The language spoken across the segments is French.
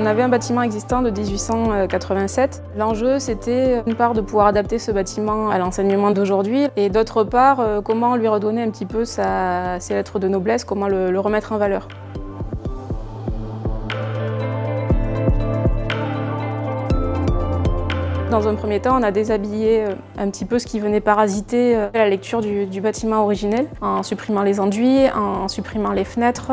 On avait un bâtiment existant de 1887. L'enjeu, c'était d'une part de pouvoir adapter ce bâtiment à l'enseignement d'aujourd'hui et d'autre part, comment lui redonner un petit peu ses lettres de noblesse, comment le remettre en valeur. Dans un premier temps, on a déshabillé un petit peu ce qui venait parasiter la lecture du bâtiment originel, en supprimant les enduits, en supprimant les fenêtres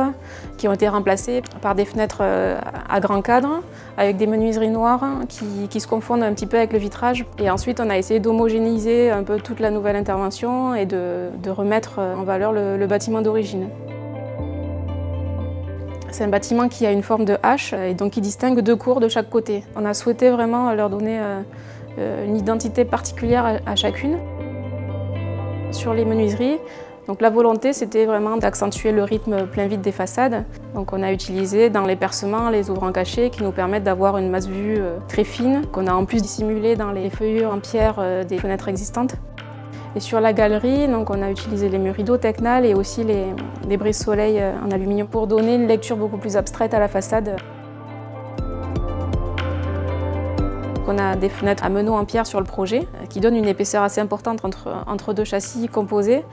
qui ont été remplacées par des fenêtres à grand cadre, avec des menuiseries noires qui se confondent un petit peu avec le vitrage. Et ensuite, on a essayé d'homogénéiser un peu toute la nouvelle intervention et de remettre en valeur le bâtiment d'origine. C'est un bâtiment qui a une forme de H et donc qui distingue deux cours de chaque côté. On a souhaité vraiment leur donner une identité particulière à chacune. Sur les menuiseries, donc la volonté c'était vraiment d'accentuer le rythme plein vide des façades. Donc on a utilisé dans les percements les ouvrants cachés qui nous permettent d'avoir une masse vue très fine, qu'on a en plus dissimulé dans les feuillures en pierre des fenêtres existantes. Et sur la galerie, donc on a utilisé les murs rideaux Tecnal et aussi les brise-soleil en aluminium pour donner une lecture beaucoup plus abstraite à la façade. On a des fenêtres à meneaux en pierre sur le projet qui donnent une épaisseur assez importante entre deux châssis composés.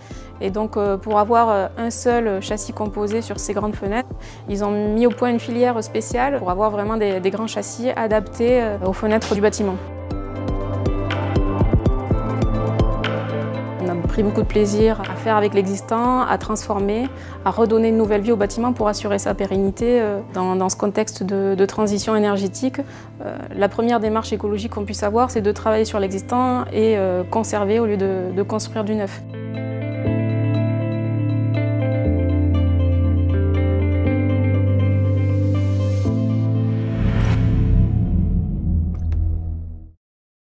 Et donc pour avoir un seul châssis composé sur ces grandes fenêtres, ils ont mis au point une filière spéciale pour avoir vraiment des grands châssis adaptés aux fenêtres du bâtiment. On a pris beaucoup de plaisir à faire avec l'existant, à transformer, à redonner une nouvelle vie au bâtiment pour assurer sa pérennité dans ce contexte de transition énergétique. La première démarche écologique qu'on puisse avoir, c'est de travailler sur l'existant et conserver au lieu de construire du neuf.